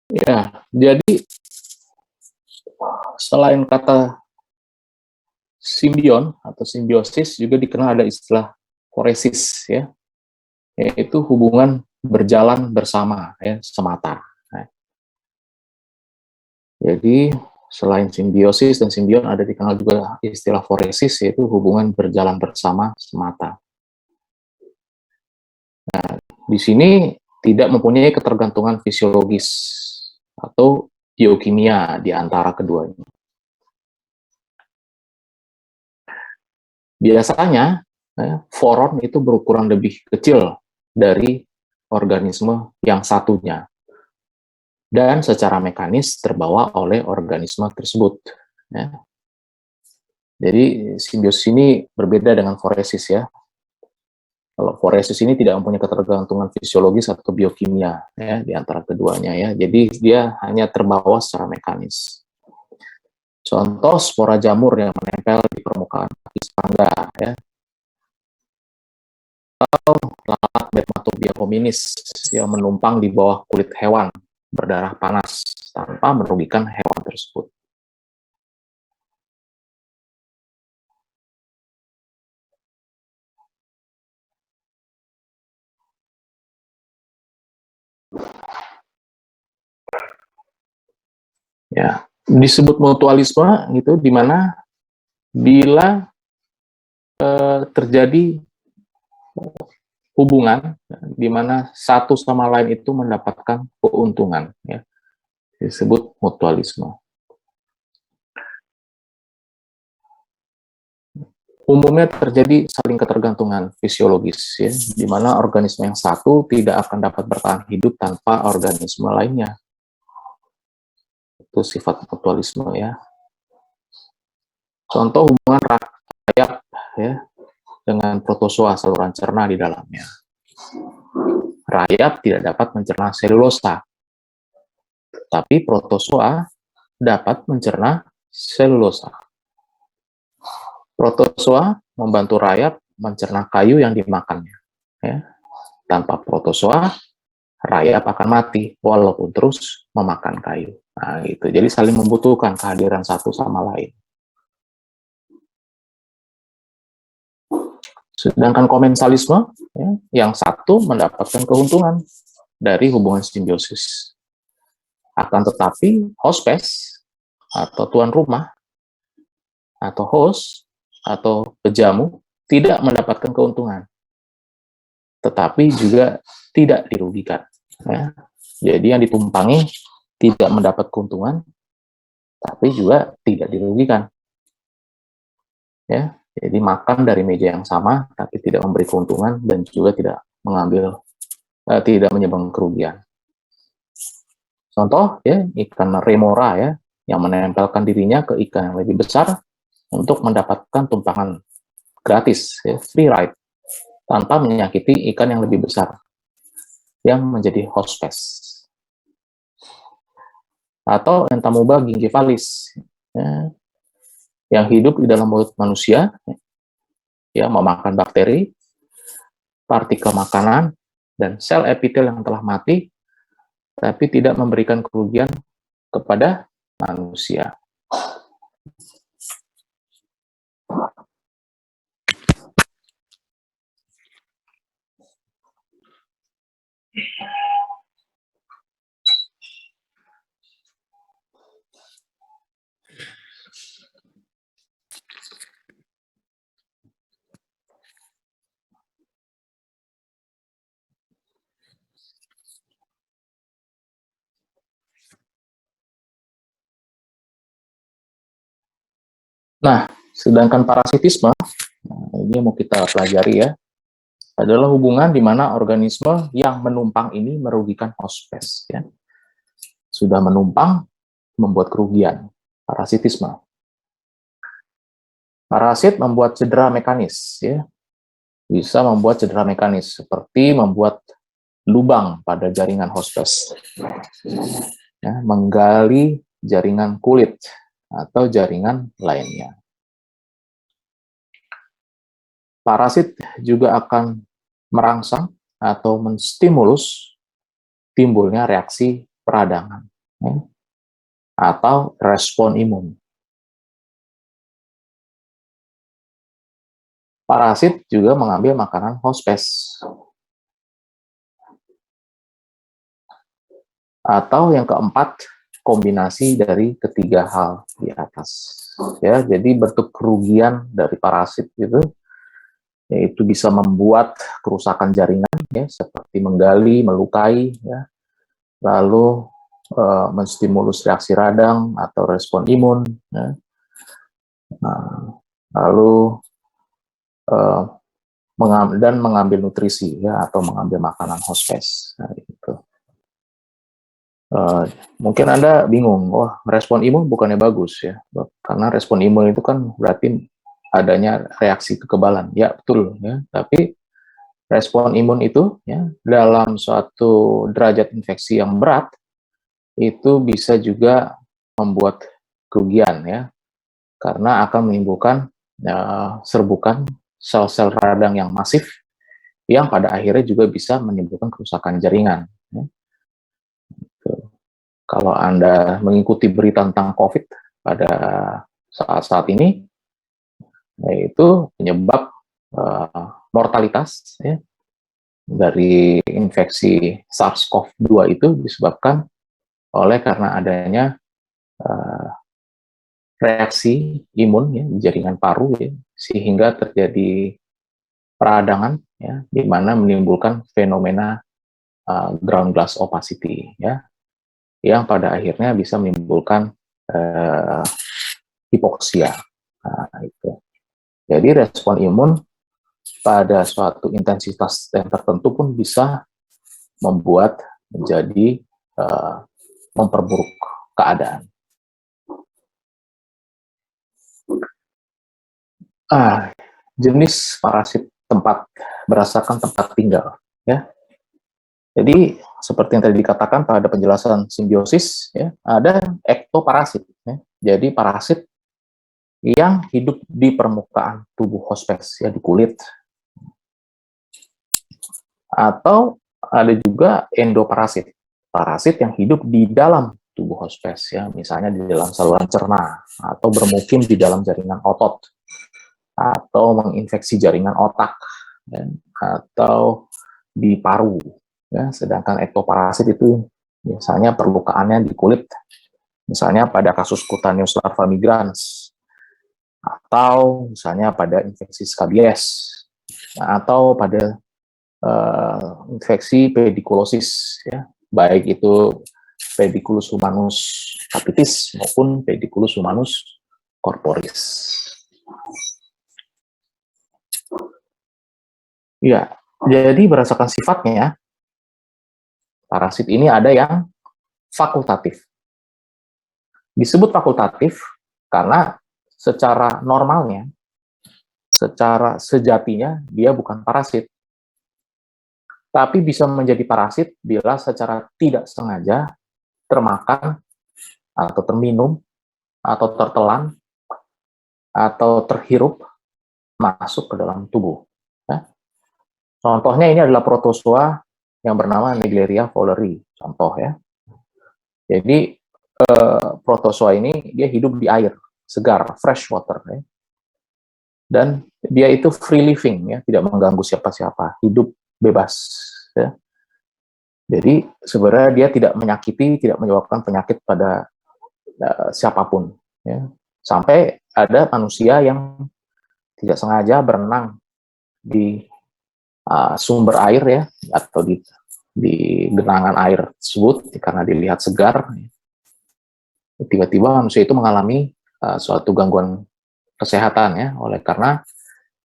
Ya, jadi selain kata simbion atau simbiosis juga dikenal ada istilah foresis ya, yaitu hubungan berjalan bersama ya semata. Nah, jadi selain simbiosis dan simbion ada dikenal juga istilah foresis yaitu hubungan berjalan bersama semata. Nah, di sini tidak mempunyai ketergantungan fisiologis atau biokimia di antara keduanya. Biasanya, foron itu berukuran lebih kecil dari organisme yang satunya, dan secara mekanis terbawa oleh organisme tersebut. Ya. Jadi simbiosis ini berbeda dengan foresis ya. Kalau foresis ini tidak mempunyai ketergantungan fisiologis atau biokimia ya di antara keduanya ya. Jadi dia hanya terbawa secara mekanis. Contoh spora jamur yang menempel di permukaan kaki serangga ya, lalat Dermatobia hominis yang menumpang di bawah kulit hewan berdarah panas tanpa merugikan hewan tersebut. Ya, disebut mutualisme gitu di mana bila terjadi hubungan di mana satu sama lain itu mendapatkan keuntungan ya, disebut mutualisme. Umumnya terjadi saling ketergantungan fisiologis ya, di mana organisme yang satu tidak akan dapat bertahan hidup tanpa organisme lainnya. Itu sifat mutualisme ya. Contoh hubungan rayap ya dengan protozoa saluran cerna di dalamnya. Rayap tidak dapat mencerna selulosa, tapi protozoa dapat mencerna selulosa. Protozoa membantu rayap mencerna kayu yang dimakannya. Ya. Tanpa protozoa, rayap akan mati walaupun terus memakan kayu. Nah, gitu. Jadi saling membutuhkan kehadiran satu sama lain. Sedangkan komensalisme, ya, yang satu mendapatkan keuntungan dari hubungan simbiosis. Akan tetapi, hospes atau tuan rumah atau host atau pejamu tidak mendapatkan keuntungan, tetapi juga tidak dirugikan. Ya. Jadi yang ditumpangi tidak mendapat keuntungan, tapi juga tidak dirugikan. Ya, jadi makan dari meja yang sama, tapi tidak memberi keuntungan dan juga tidak mengambil, tidak menyumbang kerugian. Contoh ya ikan remora ya yang menempelkan dirinya ke ikan yang lebih besar untuk mendapatkan tumpangan gratis ya, free ride tanpa menyakiti ikan yang lebih besar yang menjadi hospes. Atau Entamuba gingivalis ya, yang hidup di dalam mulut manusia ya memakan bakteri, partikel makanan dan sel epitel yang telah mati tapi tidak memberikan kerugian kepada manusia. Nah, sedangkan parasitisme, ini yang mau kita pelajari ya, adalah hubungan di mana organisme yang menumpang ini merugikan hospes. Ya. Sudah menumpang, membuat kerugian. Parasitisme. Parasit membuat cedera mekanis. Ya. Bisa membuat cedera mekanis, seperti membuat lubang pada jaringan hospes. Ya, menggali jaringan kulit atau jaringan lainnya. Parasit juga akan merangsang atau menstimulus timbulnya reaksi peradangan. ya, atau respon imun. Parasit juga mengambil makanan hospes. Atau yang keempat, kombinasi dari ketiga hal di atas. Ya, jadi bentuk kerugian dari parasit itu yaitu bisa membuat kerusakan jaringan, ya, seperti menggali, melukai, ya, lalu menstimulus reaksi radang atau respon imun, ya. Nah, lalu mengambil nutrisi, ya, atau mengambil makanan hospes. Nah, gitu. Mungkin Anda bingung, wah, respon imun bukannya bagus, ya, karena respon imun itu kan berarti adanya reaksi kekebalan. Ya, betul, ya, tapi respon imun itu, ya, dalam suatu derajat infeksi yang berat itu bisa juga membuat kerugian, ya, karena akan menimbulkan serbukan sel-sel radang yang masif yang pada akhirnya juga bisa menimbulkan kerusakan jaringan, ya. Kalau Anda mengikuti berita tentang COVID pada saat-saat ini, yaitu penyebab mortalitas, ya, dari infeksi SARS-CoV-2 itu disebabkan oleh karena adanya reaksi imun, ya, di jaringan paru, ya, sehingga terjadi peradangan, ya, di mana menimbulkan fenomena ground glass opacity, ya, yang pada akhirnya bisa menimbulkan hipoksia. Nah, itu. Jadi respon imun pada suatu intensitas yang tertentu pun bisa membuat menjadi memperburuk keadaan. Jenis parasit berdasarkan tempat tinggal, ya. Jadi seperti yang tadi dikatakan pada penjelasan simbiosis, ya, ada ektoparasit, ya. Jadi parasit yang hidup di permukaan tubuh hospes, ya, di kulit. Atau ada juga endoparasit, parasit yang hidup di dalam tubuh hospes, ya, misalnya di dalam saluran cerna atau bermukim di dalam jaringan otot atau menginfeksi jaringan otak, ya, atau di paru, ya. Sedangkan ektoparasit itu misalnya perlukaannya di kulit, misalnya pada kasus cutaneous larva migrans, atau misalnya pada infeksi skabies, atau pada infeksi pedikulosis, ya, baik itu Pediculus humanus capitis maupun Pediculus humanus corporis. Ya, jadi berdasarkan sifatnya, parasit ini ada yang fakultatif. Disebut fakultatif karena secara normalnya, secara sejatinya, dia bukan parasit. Tapi bisa menjadi parasit bila secara tidak sengaja termakan, atau terminum, atau tertelan, atau terhirup masuk ke dalam tubuh. Ya. Contohnya ini adalah protozoa yang bernama Naegleria fowleri. Contoh, ya. Jadi protozoa ini dia hidup di air segar, fresh water, ya. Dan dia itu free living, ya, tidak mengganggu siapa-siapa, hidup bebas, ya. Jadi sebenarnya dia tidak menyakiti, tidak menyebabkan penyakit pada siapapun, ya. Sampai ada manusia yang tidak sengaja berenang di sumber air, ya, atau di genangan air tersebut karena dilihat segar, tiba-tiba manusia itu mengalami suatu gangguan kesehatan, ya, oleh karena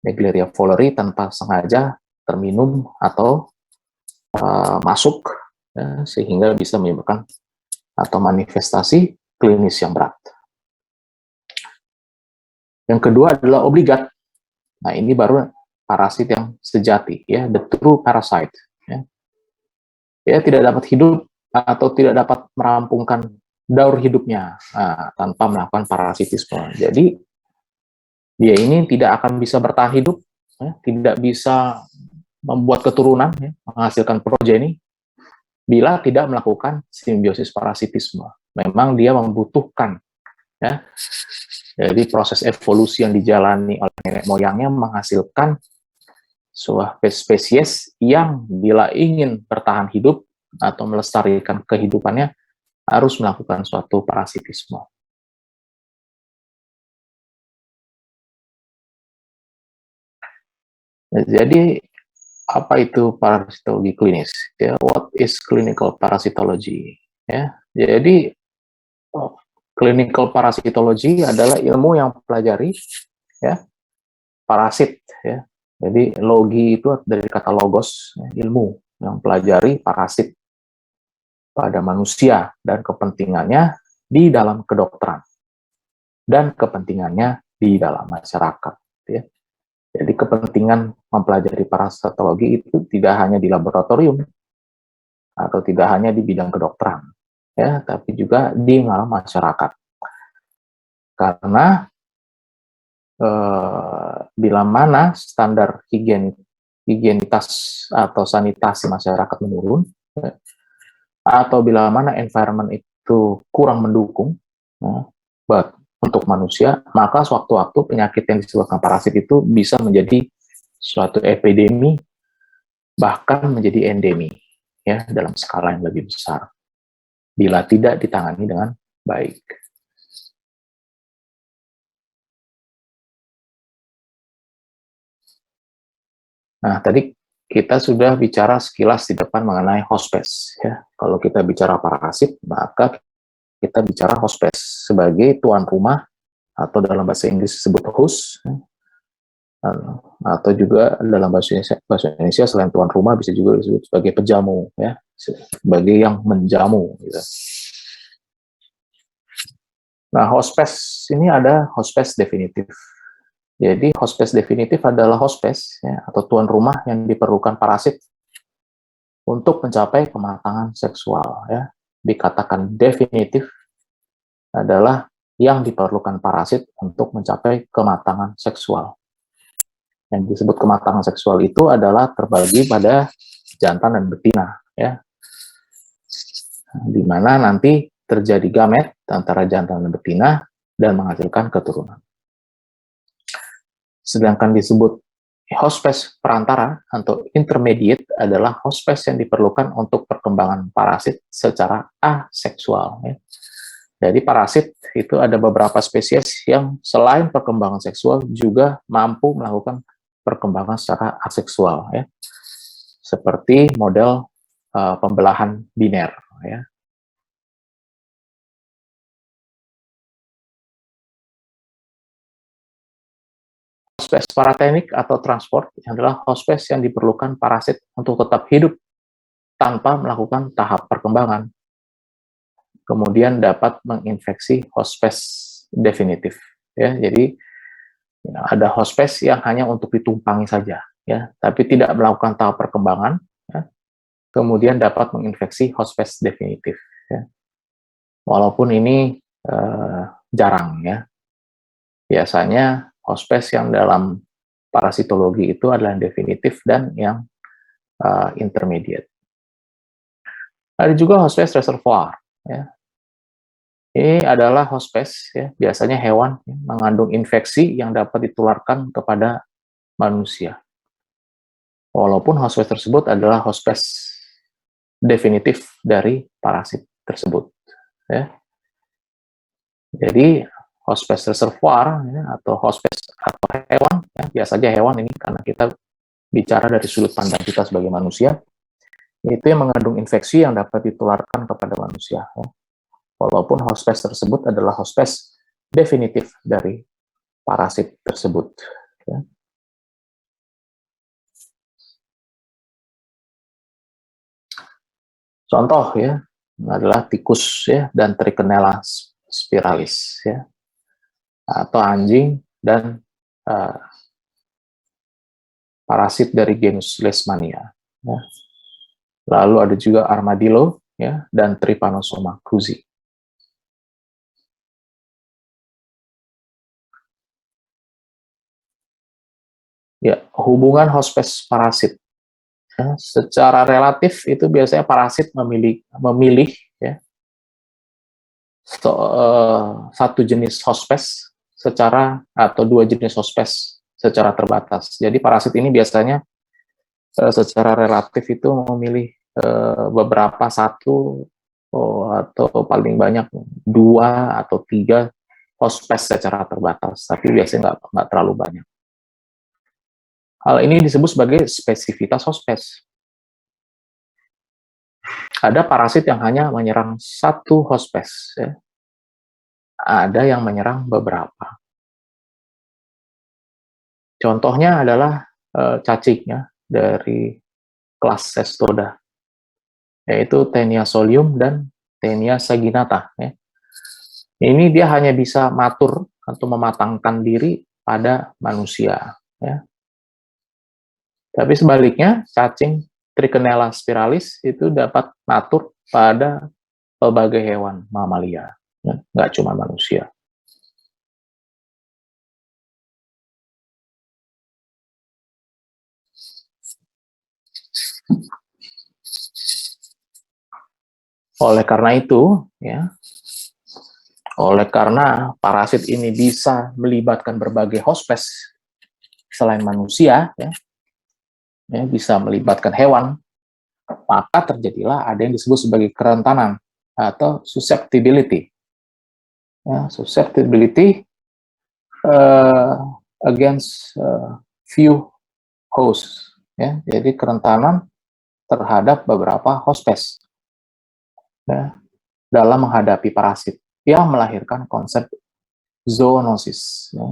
Naegleria fowleri tanpa sengaja terminum atau masuk, ya, sehingga bisa menyebabkan atau manifestasi klinis yang berat. Yang kedua adalah obligat. Nah, ini baru parasit yang sejati, ya, the true parasite, ya. Dia tidak dapat hidup atau tidak dapat merampungkan daur hidupnya tanpa melakukan parasitisme. Jadi dia ini tidak akan bisa bertahan hidup, ya, tidak bisa membuat keturunan, ya, menghasilkan progeni, bila tidak melakukan simbiosis parasitisme. Memang dia membutuhkan, ya. Jadi proses evolusi yang dijalani oleh nenek moyangnya menghasilkan sebuah spesies yang bila ingin bertahan hidup atau melestarikan kehidupannya harus melakukan suatu parasitisme. Jadi apa itu parasitologi klinis? Ya, what is clinical parasitology? Ya, jadi clinical parasitology adalah ilmu yang mempelajari, ya, parasit, ya. Jadi logi itu dari kata logos, ya, ilmu yang mempelajari parasit pada manusia dan kepentingannya di dalam kedokteran dan kepentingannya di dalam masyarakat, ya. Jadi kepentingan mempelajari parasitologi itu tidak hanya di laboratorium atau tidak hanya di bidang kedokteran, ya, tapi juga di dalam masyarakat. Karena bila mana standar higienitas atau sanitasi masyarakat menurun, ya, atau bila mana environment itu kurang mendukung, ya, untuk manusia, maka sewaktu-waktu penyakit yang disebabkan parasit itu bisa menjadi suatu epidemi, bahkan menjadi endemi, ya, dalam skala yang lebih besar bila tidak ditangani dengan baik. Nah, tadi kita sudah bicara sekilas di depan mengenai hospes, ya. Kalau kita bicara parasit, maka kita bicara hospes sebagai tuan rumah, atau dalam bahasa Inggris disebut host, ya. Atau juga dalam bahasa Indonesia selain tuan rumah bisa juga disebut sebagai pejamu, ya, sebagai yang menjamu, gitu. Nah, hospes ini ada hospes definitif. Jadi hospes definitif adalah hospes, ya, atau tuan rumah yang diperlukan parasit untuk mencapai kematangan seksual, ya. Dikatakan definitif adalah yang diperlukan parasit untuk mencapai kematangan seksual. Yang disebut kematangan seksual itu adalah terbagi pada jantan dan betina, ya. Di mana nanti terjadi gamet antara jantan dan betina dan menghasilkan keturunan. Sedangkan disebut hospes perantara atau intermediate adalah hospes yang diperlukan untuk perkembangan parasit secara aseksual, ya. Jadi parasit itu ada beberapa spesies yang selain perkembangan seksual juga mampu melakukan perkembangan secara aseksual, ya. Seperti model pembelahan biner, ya. Hospes paratenik atau transport adalah hospes yang diperlukan parasit untuk tetap hidup tanpa melakukan tahap perkembangan. Kemudian dapat menginfeksi hospes definitif, ya. Jadi ada hospes yang hanya untuk ditumpangi saja, ya, tapi tidak melakukan tahap perkembangan, ya. Kemudian dapat menginfeksi hospes definitif, ya. Walaupun ini jarang, ya. Biasanya hospes yang dalam parasitologi itu adalah yang definitif dan yang intermediate. Ada juga hospes reservoir, ya. Ini adalah hospes, ya, biasanya hewan yang mengandung infeksi yang dapat ditularkan kepada manusia. Walaupun hospes tersebut adalah hospes definitif dari parasit tersebut, ya. Jadi hospes reservoir, ya, atau hospes atau hewan, ya, biasanya hewan ini karena kita bicara dari sudut pandang kita sebagai manusia, itu yang mengandung infeksi yang dapat ditularkan kepada manusia, ya. Walaupun hospes tersebut adalah hospes definitif dari parasit tersebut, ya. Contoh, ya, adalah tikus, ya, dan Trichinella spiralis, ya, atau anjing dan uh, parasit dari genus Leishmania, ya. Lalu ada juga armadillo, ya, dan Trypanosoma cruzi. Ya, hubungan hospes parasit Ya, secara relatif itu biasanya parasit memilih ya, satu jenis hospes secara atau dua jenis hospes secara terbatas. Jadi parasit ini biasanya secara relatif itu memilih beberapa satu atau paling banyak dua atau tiga hospes secara terbatas, tapi biasanya nggak terlalu banyak. Hal ini disebut sebagai spesifitas hospes. Ada parasit yang hanya menyerang satu hospes, ya. Ada yang menyerang beberapa. Contohnya adalah cacing ya, dari kelas Cestoda, yaitu Taenia solium dan Taenia saginata. Ya. Ini dia hanya bisa matur atau mematangkan diri pada manusia. Ya. Tapi sebaliknya, cacing Trichinella spiralis itu dapat matur pada berbagai hewan mamalia, ya, nggak cuma manusia. Oleh karena itu, ya, oleh karena parasit ini bisa melibatkan berbagai hospes selain manusia, ya, bisa melibatkan hewan, maka terjadilah ada yang disebut sebagai kerentanan atau susceptibility. Ya, susceptibility against few hosts. Ya, jadi kerentanan terhadap beberapa hospes, ya, dalam menghadapi parasit yang melahirkan konsep zoonosis. Ya.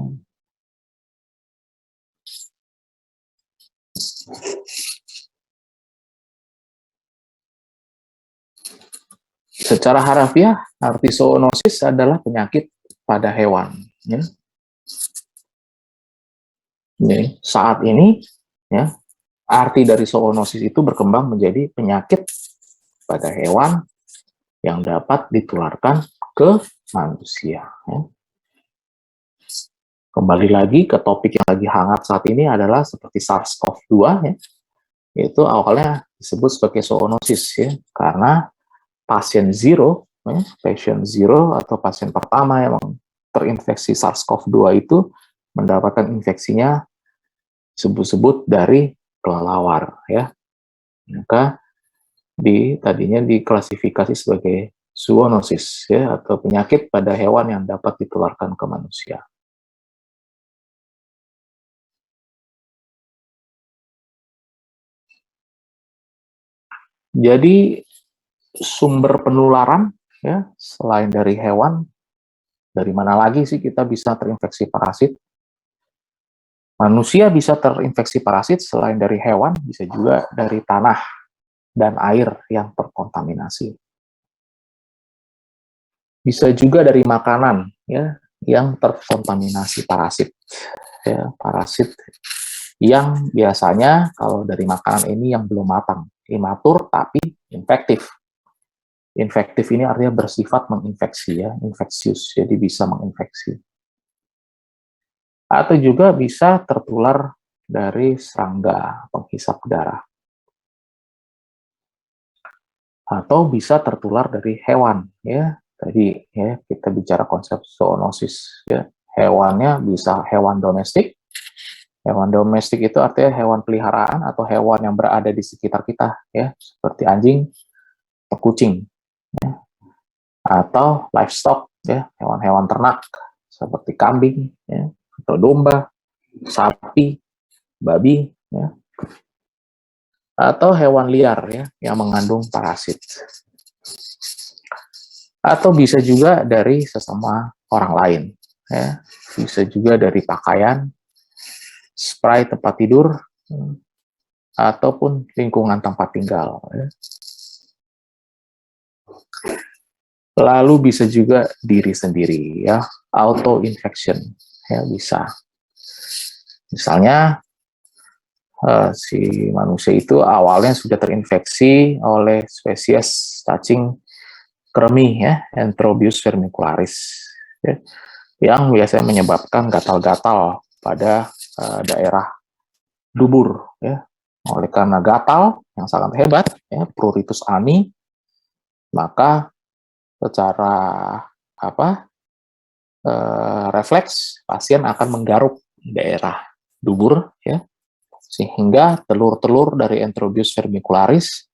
Secara harafiah, arti zoonosis adalah penyakit pada hewan. Ya. Jadi, saat ini, ya, arti dari zoonosis itu berkembang menjadi penyakit pada hewan yang dapat ditularkan ke manusia. Ya. Kembali lagi ke topik yang lagi hangat saat ini adalah seperti SARS-CoV-2, ya, itu awalnya disebut sebagai zoonosis, ya, karena pasien zero, ya, patient zero atau pasien pertama yang terinfeksi SARS-CoV-2 itu mendapatkan infeksinya sebut-sebut dari kelelawar, ya. Maka tadinya diklasifikasi sebagai zoonosis, ya, atau penyakit pada hewan yang dapat ditularkan ke manusia. Jadi sumber penularan, ya, selain dari hewan, dari mana lagi sih kita bisa terinfeksi parasit? Manusia bisa terinfeksi parasit selain dari hewan, bisa juga dari tanah dan air yang terkontaminasi. Bisa juga dari makanan, ya, yang terkontaminasi parasit. Ya, parasit yang biasanya kalau dari makanan ini yang belum matang, imatur tapi infektif. Infektif ini artinya bersifat menginfeksi, ya, infeksius, jadi bisa menginfeksi. Atau juga bisa tertular dari serangga penghisap darah. Atau bisa tertular dari hewan, ya. Tadi, ya, kita bicara konsep zoonosis, ya. Hewannya bisa hewan domestik. Hewan domestik itu artinya hewan peliharaan atau hewan yang berada di sekitar kita, ya, seperti anjing atau kucing, ya. Atau livestock, ya, hewan-hewan ternak seperti kambing, ya, atau domba, sapi, babi, ya. Atau hewan liar, ya, yang mengandung parasit. Atau bisa juga dari sesama orang lain, ya. Bisa juga dari pakaian, spray tempat tidur, ataupun lingkungan tempat tinggal, ya. Lalu bisa juga diri sendiri, ya, auto infection, ya, bisa. Misalnya si manusia itu awalnya sudah terinfeksi oleh spesies cacing kremi, ya, Enterobius vermicularis, ya, yang biasanya menyebabkan gatal-gatal pada daerah dubur, ya, Oleh karena gatal yang sangat hebat, ya, pruritus ani, maka secara refleks pasien akan menggaruk daerah dubur, ya, sehingga telur-telur dari enterobius vermicularis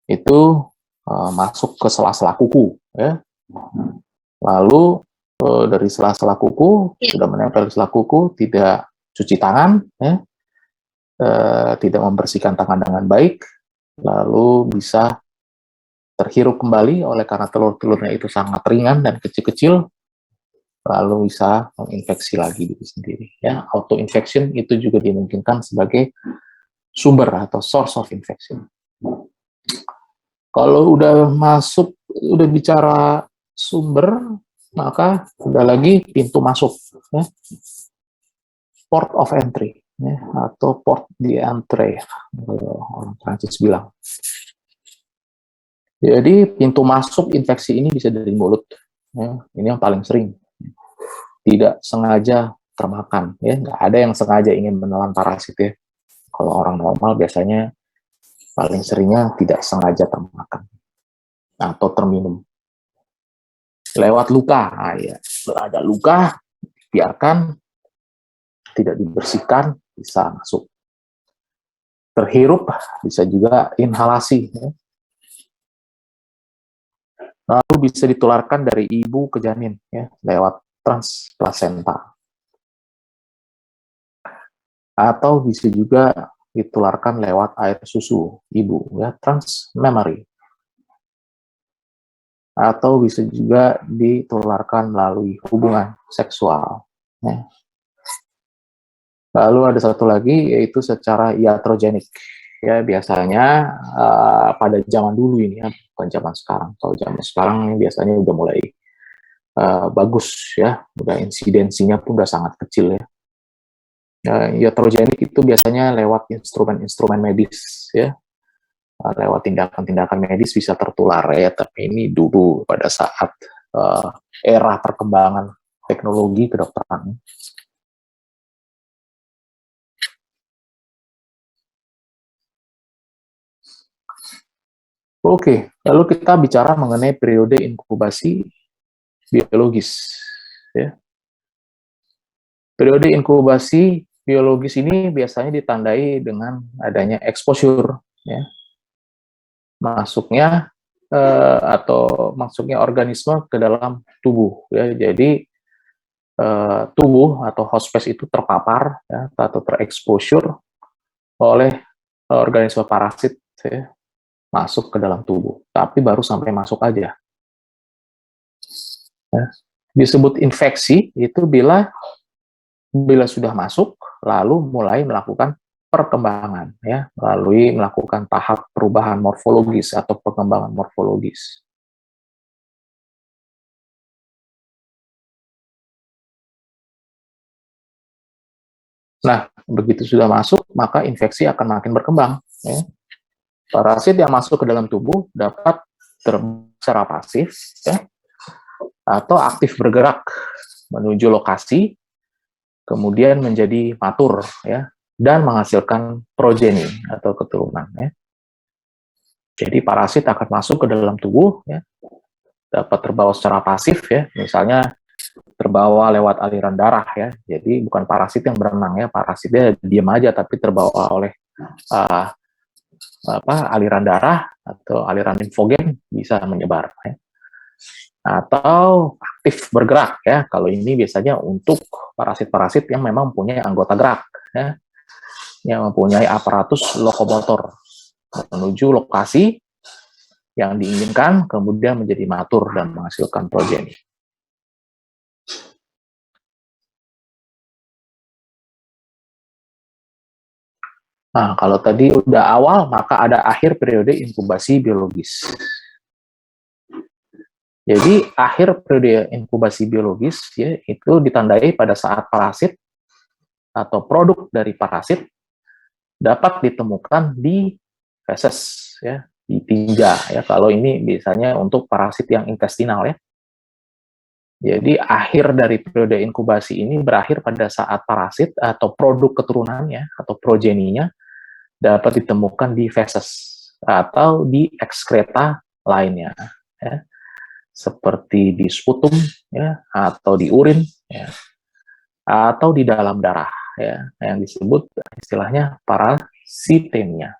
itu masuk ke sela-sela kuku, ya. Lalu dari sela-sela kuku, sudah menempel di sela kuku, tidak cuci tangan, ya, tidak membersihkan tangan dengan baik, lalu bisa terhirup kembali oleh karena telur-telurnya itu sangat ringan dan kecil-kecil, lalu bisa menginfeksi lagi diri sendiri. Ya, auto infection itu juga dimungkinkan sebagai sumber atau source of infection. Kalau udah masuk, udah bicara sumber, maka udah lagi pintu masuk, ya. Port of entry, ya, atau port d'entrée, orang Prancis bilang. Jadi pintu masuk infeksi ini bisa dari mulut, ya. Ini yang paling sering. Tidak sengaja termakan, ya, nggak ada yang sengaja ingin menelan parasit, ya. Kalau orang normal biasanya paling seringnya tidak sengaja termakan atau terminum. Lewat luka, ya, ada luka, biarkan tidak dibersihkan, bisa masuk. Terhirup, bisa juga inhalasi, ya. Lalu bisa ditularkan dari ibu ke janin, ya, lewat transplasenta. Atau bisa juga ditularkan lewat air susu ibu, ya, transmammary. Atau bisa juga ditularkan melalui hubungan seksual, ya. Lalu ada satu lagi, yaitu secara iatrogenik. Ya, biasanya pada zaman dulu ini, ya, bukan zaman sekarang. Kalau zaman sekarang biasanya udah mulai bagus, ya, udah insidensinya pun udah sangat kecil, ya. Iatrogenik itu biasanya lewat instrumen-instrumen medis, ya, lewat tindakan-tindakan medis bisa tertular, ya. Tapi ini dulu pada saat era perkembangan teknologi kedokteran. Oke, lalu kita bicara mengenai periode inkubasi biologis, ya. Periode inkubasi biologis ini biasanya ditandai dengan adanya exposure, ya, masuknya masuknya organisme ke dalam tubuh, ya. Jadi tubuh atau host space itu terpapar, ya, atau terexposure oleh organisme parasit, ya, masuk ke dalam tubuh. Tapi baru sampai masuk aja, ya. Disebut infeksi itu bila sudah masuk, lalu mulai melakukan perkembangan, ya, melalui melakukan tahap perubahan morfologis atau pengembangan morfologis. Nah, begitu sudah masuk, maka infeksi akan makin berkembang, ya. Parasit yang masuk ke dalam tubuh dapat secara pasif, ya, atau aktif bergerak menuju lokasi, kemudian menjadi matur, ya, dan menghasilkan progeni atau keturunan, ya. Jadi parasit akan masuk ke dalam tubuh, ya, dapat terbawa secara pasif, ya, misalnya terbawa lewat aliran darah, ya. Jadi bukan parasit yang berenang, ya, parasitnya diam aja tapi terbawa oleh uh, aliran darah atau aliran limfogen bisa menyebar, ya. Atau aktif bergerak, ya. Kalau ini biasanya untuk parasit-parasit yang memang mempunyai anggota gerak, ya, yang mempunyai aparatus lokomotor menuju lokasi yang diinginkan, kemudian menjadi matur dan menghasilkan progeni. Nah, kalau tadi udah awal, maka ada akhir periode inkubasi biologis. Jadi, akhir periode inkubasi biologis, ya, itu ditandai pada saat parasit atau produk dari parasit dapat ditemukan di feses, ya, di tinja, ya. Kalau ini biasanya untuk parasit yang intestinal, ya. Jadi akhir dari periode inkubasi ini berakhir pada saat parasit atau produk keturunannya atau progeninya dapat ditemukan di feses atau di ekskreta lainnya, ya, seperti di sputum, ya, atau di urin, ya, atau di dalam darah, ya, yang disebut istilahnya parasitemia.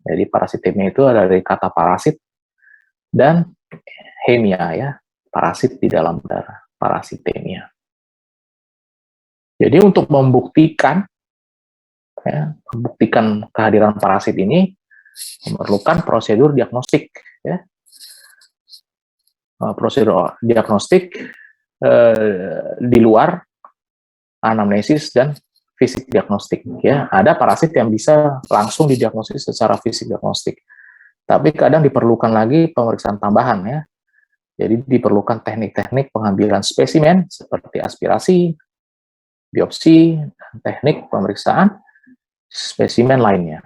Jadi parasitemia itu ada dari kata parasit dan hemia, ya, parasit di dalam darah, parasitemia. Jadi untuk membuktikan, ya, membuktikan kehadiran parasit ini memerlukan prosedur diagnostik, ya. Prosedur diagnostik di luar anamnesis dan fisik diagnostik, ya. Ada parasit yang bisa langsung didiagnosis secara fisik diagnostik, tapi kadang diperlukan lagi pemeriksaan tambahan, ya. Jadi diperlukan teknik-teknik pengambilan spesimen seperti aspirasi, biopsi, dan teknik pemeriksaan spesimen lainnya.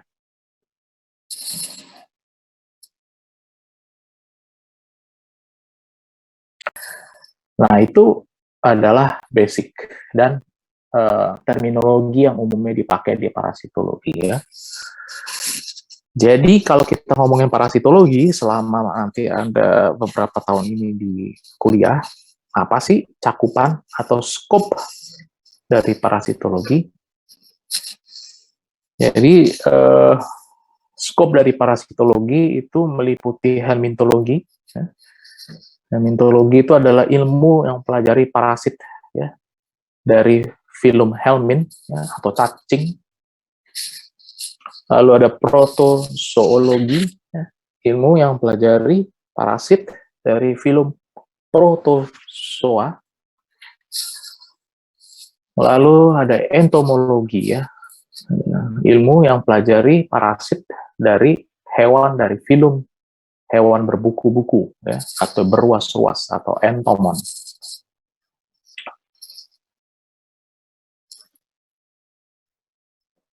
Nah, itu adalah basic dan terminologi yang umumnya dipakai di parasitologi, ya. Jadi kalau kita ngomongin parasitologi, selama nanti ada beberapa tahun ini di kuliah, apa sih cakupan atau skop dari parasitologi? Jadi skop dari parasitologi itu meliputi helmintologi, ya. Helmintologi itu adalah ilmu yang pelajari parasit, ya, dari filum helmin, ya, atau cacing. Lalu ada protozoologi, ya, ilmu yang pelajari parasit dari filum protozoa. Lalu ada entomologi, ya, ilmu yang pelajari parasit dari hewan dari filum hewan berbuku-buku, ya, atau beruas-ruas atau entomon.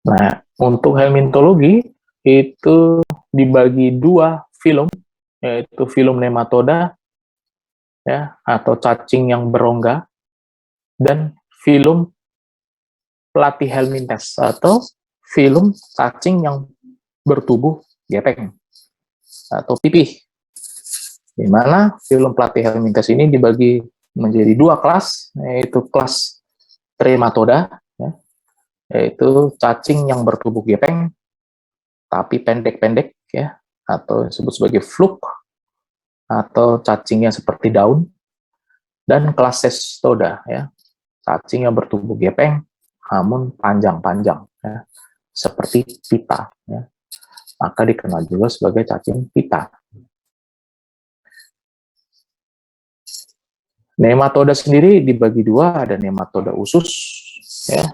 Nah, untuk helmintologi itu dibagi dua filum, yaitu filum nematoda, ya, atau cacing yang berongga, dan filum platyhelminthes atau filum cacing yang bertubuh gepeng atau pipih. Di mana filum platyhelminthes ini dibagi menjadi dua kelas, yaitu kelas trematoda, ya, yaitu cacing yang bertubuh gepeng tapi pendek-pendek, ya, atau disebut sebagai fluke atau cacingnya seperti daun, dan kelas cestoda, ya, cacing yang bertubuh gepeng namun panjang-panjang, ya, seperti pita, ya. Maka dikenal juga sebagai cacing pita. Nematoda sendiri dibagi dua, ada nematoda usus, ya,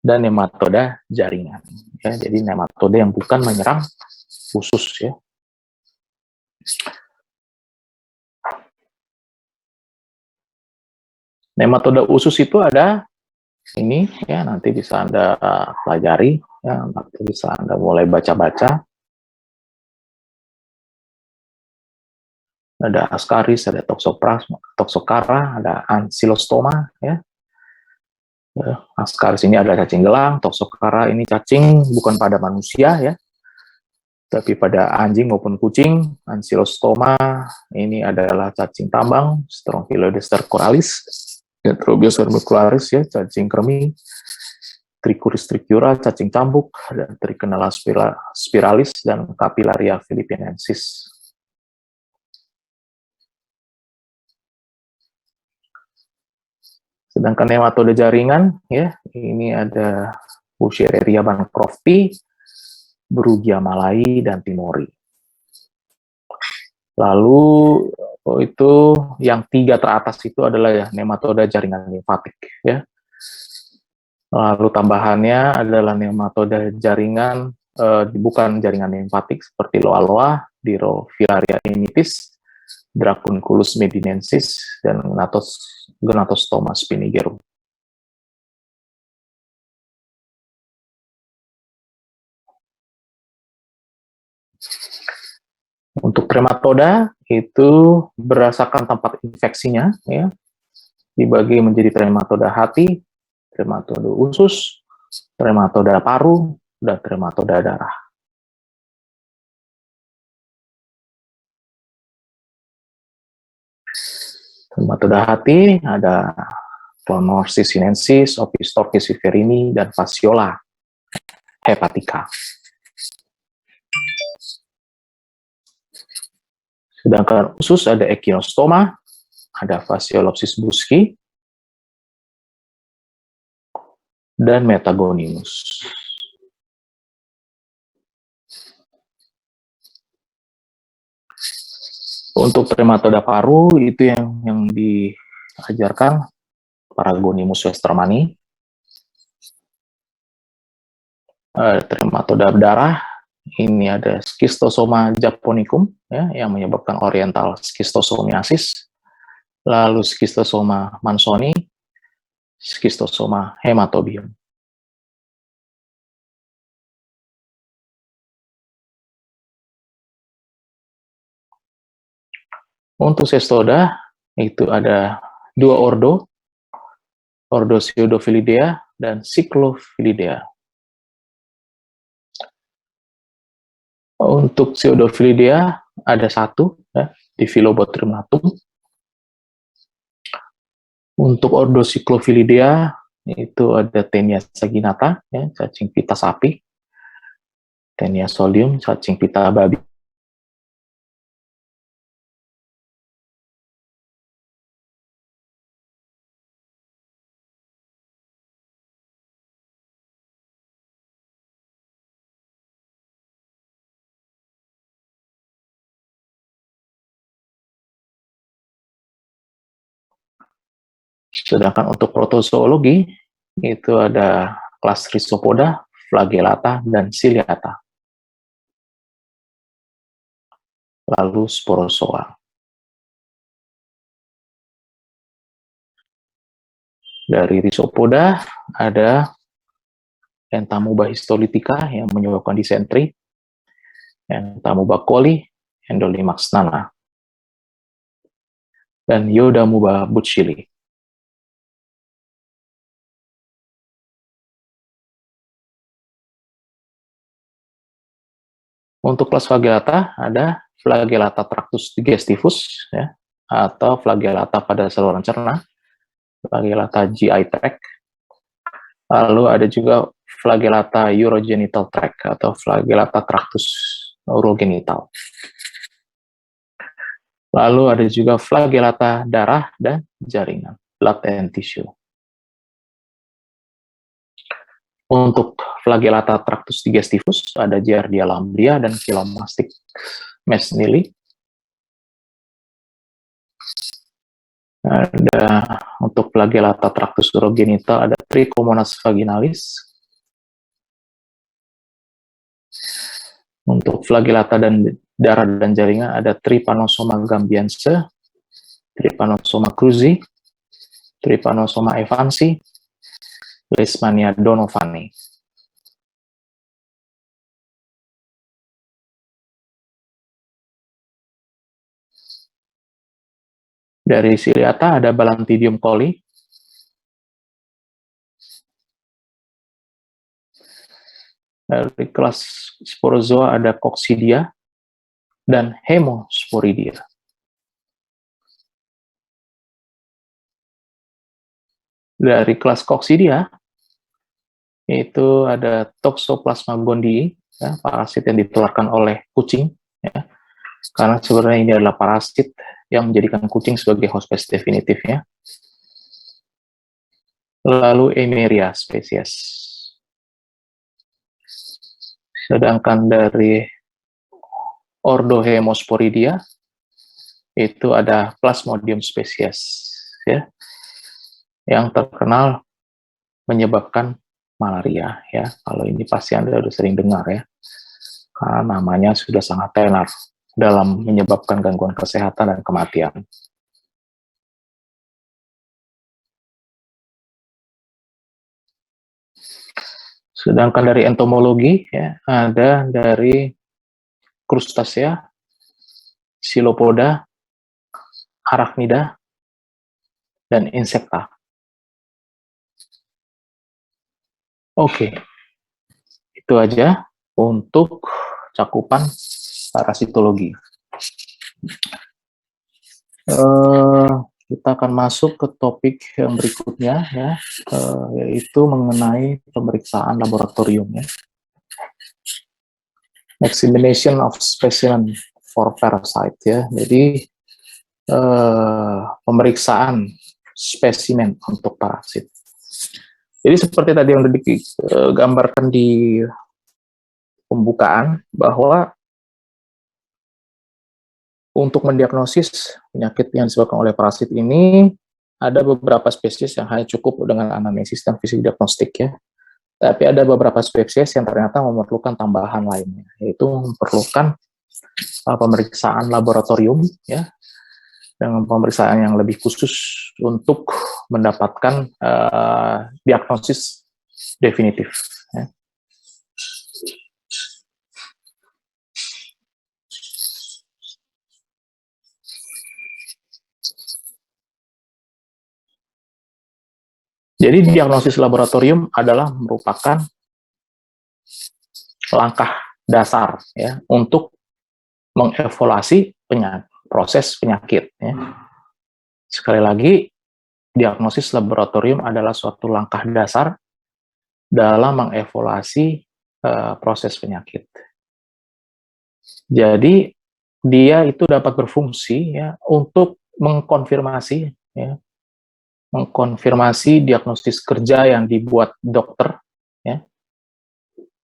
dan nematoda jaringan, ya. Jadi nematoda yang bukan menyerang usus, ya. Nematoda usus itu ada ini, ya, nanti bisa Anda pelajari, ya, nanti bisa Anda mulai baca-baca. Ada Ascaris, ada Toxocara, ada Ancylostoma, ya. Ascaris ini ada cacing gelang, Toxocara ini cacing bukan pada manusia, ya, tapi pada anjing maupun kucing. Ancylostoma ini adalah cacing tambang, Strongyloides stercoralis, Trobius vermicularis, ya, cacing kremi, Trichuris trichiura, cacing cambuk, dan Trichinella spiralis, dan Capillaria philippinensis. Sedangkan nematoda jaringan, ya, ini ada Buchereria bancrofti, Brugia malai, dan timori. Lalu itu yang tiga teratas itu adalah, ya, nematoda jaringan limfatik, ya. Lalu tambahannya adalah nematoda jaringan bukan jaringan limfatik seperti loa-loa, Dirofilaria imitis, Dracunculus medinensis, dan Gnatostoma spinigerum. Untuk trematoda itu berdasarkan tempat infeksinya, ya, dibagi menjadi trematoda hati, trematoda usus, trematoda paru, dan trematoda darah. Trematoda hati ada Plonorsis sinensis, Opistorchis viverini, dan Fasciola hepatica. Sedangkan usus ada Echinostoma, ada Fasciolopsis buski, dan Metagonimus. Untuk trematoda paru itu yang diajarkan Paragonimus westermani. Trematoda darah ini ada Schistosoma japonicum ya, yang menyebabkan oriental schistosomiasis, lalu Schistosoma mansoni, Schistosoma hematobium. Untuk cestoda itu ada dua ordo Pseudophilidea dan Cyclophilidea. Untuk Pseudophilidea ada satu ya, di Philobothrium. Untuk ordo Cyclophilidea itu ada Taenia saginata, ya, cacing pita sapi, Taenia solium, cacing pita babi. Sedangkan untuk protozoologi itu ada kelas Rhizopoda, Flagellata, dan Ciliata. Lalu Sporozoa. Dari Rhizopoda ada Entamuba histolytica yang menyebabkan disentri, Entamuba coli, Endolimax nana, dan Yodamuba buchili. Untuk kelas Flagellata ada Flagellata tractus digestivus ya, atau Flagellata pada saluran cerna, Flagellata GI tract. Lalu ada juga Flagellata urogenital tract atau Flagellata tractus urogenital. Lalu ada juga Flagellata darah dan jaringan, blood and tissue. Untuk Flagellata tractus digestivus ada Giardia lamblia dan Chilomastic mesnili. Ada untuk Flagellata tractus urogenital ada Trichomonas vaginalis. Untuk Flagellata dan darah dan jaringan ada Trypanosoma gambiense, Trypanosoma cruzi, Trypanosoma evansi, Leishmania donovani. Dari Ciliata ada Balantidium coli, dari kelas Sporozoa ada Coccidia dan Hemosporidia. Dari kelas Coccidia itu ada Toxoplasma gondii, ya, parasit yang ditularkan oleh kucing, ya, karena sebenarnya ini adalah parasit yang menjadikan kucing sebagai host spesies definitifnya. Lalu Emeria spesies. Sedangkan dari ordo Hemosporidia itu ada Plasmodium spesies, ya, yang terkenal menyebabkan malaria, ya. Kalau ini pasti Anda sudah sering dengar, ya, karena namanya sudah sangat tenar dalam menyebabkan gangguan kesehatan dan kematian. Sedangkan dari entomologi, ya, ada dari Crustacea, Silopoda, Arachnida, dan Insecta. Oke, Itu aja untuk cakupan parasitologi. Kita akan masuk ke topik yang berikutnya, ya, yaitu mengenai pemeriksaan laboratorium, ya. Examination of specimen for parasite, ya. Jadi pemeriksaan spesimen untuk parasit. Jadi seperti tadi yang digambarkan di pembukaan, bahwa untuk mendiagnosis penyakit yang disebabkan oleh parasit ini, ada beberapa spesies yang hanya cukup dengan anamnesis dan fisik diagnostik, ya. Tapi ada beberapa spesies yang ternyata memerlukan tambahan lainnya, yaitu memerlukan pemeriksaan laboratorium, ya, dengan pemeriksaan yang lebih khusus untuk mendapatkan diagnosis definitif, ya. Jadi diagnosis laboratorium adalah merupakan langkah dasar, ya, untuk mengevaluasi proses penyakit, ya. Sekali lagi, diagnosis laboratorium adalah suatu langkah dasar dalam mengevaluasi proses penyakit. Jadi dia itu dapat berfungsi, ya, untuk mengkonfirmasi, ya, mengkonfirmasi diagnosis kerja yang dibuat dokter, ya,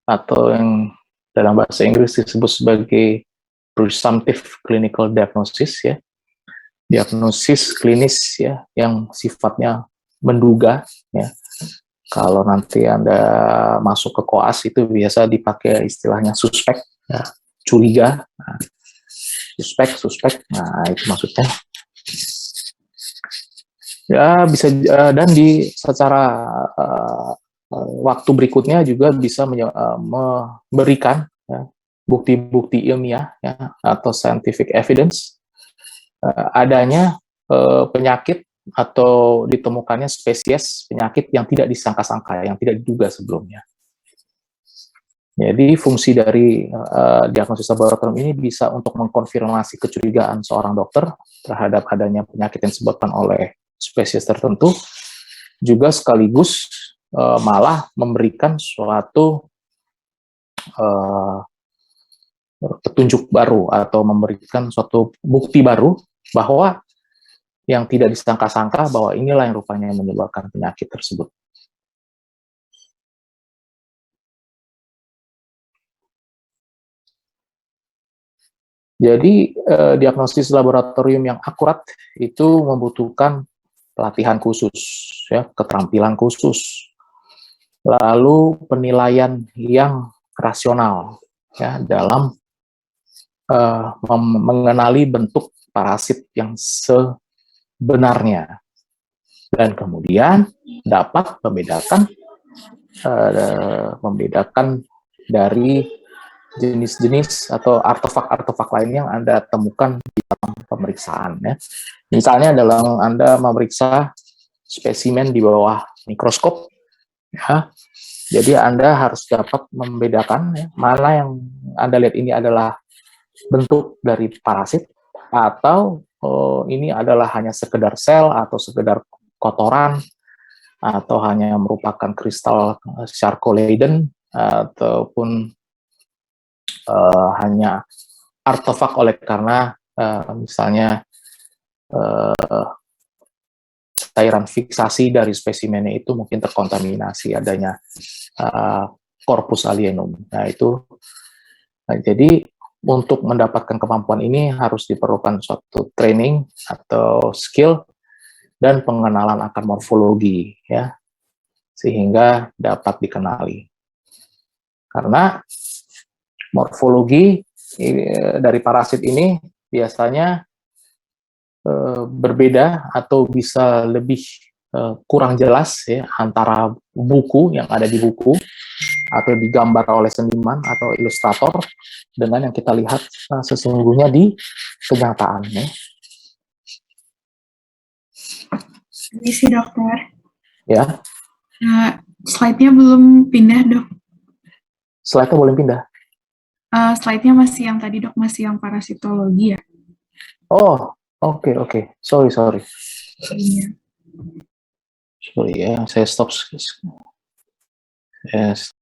atau yang dalam bahasa Inggris disebut sebagai presumptive clinical diagnosis, ya, diagnosis klinis, ya, yang sifatnya menduga, ya. Kalau nanti Anda masuk ke koas itu biasa dipakai istilahnya suspek, ya, curiga, nah, suspek, nah itu maksudnya. Ya bisa, dan di secara waktu berikutnya juga bisa memberikan, ya, bukti-bukti ilmiah, ya, atau scientific evidence adanya penyakit atau ditemukannya spesies penyakit yang tidak disangka-sangka, yang tidak diduga sebelumnya. Jadi fungsi dari diagnosis laboratorium ini bisa untuk mengkonfirmasi kecurigaan seorang dokter terhadap adanya penyakit yang disebabkan oleh spesies tertentu, juga sekaligus malah memberikan suatu petunjuk baru atau memberikan suatu bukti baru bahwa yang tidak disangka-sangka bahwa inilah yang rupanya menyebabkan penyakit tersebut. Jadi diagnosis laboratorium yang akurat itu membutuhkan pelatihan khusus, ya, keterampilan khusus, lalu penilaian yang rasional, ya, dalam mengenali bentuk parasit yang sebenarnya, dan kemudian dapat membedakan dari jenis-jenis atau artefak-artefak lain yang Anda temukan di dalam pemeriksaan, ya. Misalnya dalam Anda memeriksa spesimen di bawah mikroskop, ya, jadi Anda harus dapat membedakan, ya, mana yang Anda lihat ini adalah bentuk dari parasit atau ini adalah hanya sekedar sel atau sekedar kotoran atau hanya merupakan kristal sarcoidin ataupun hanya artefak oleh karena misalnya cairan fiksasi dari spesimennya itu mungkin terkontaminasi adanya corpus alienum. Nah itu, jadi untuk mendapatkan kemampuan ini harus diperlukan suatu training atau skill dan pengenalan akan morfologi, ya, sehingga dapat dikenali. Karena morfologi dari parasit ini biasanya berbeda atau bisa lebih kurang jelas, ya, antara buku yang ada di buku atau digambar oleh seniman atau ilustrator dengan yang kita lihat sesungguhnya di kenyataan, ya. Permisi dokter. Ya. Slide-nya belum pindah, dok. Slide-nya boleh pindah. Slide-nya masih yang tadi dok, masih yang parasitologi ya? Oh, oke. Sorry. Iya. Sorry ya, saya stop. Yes.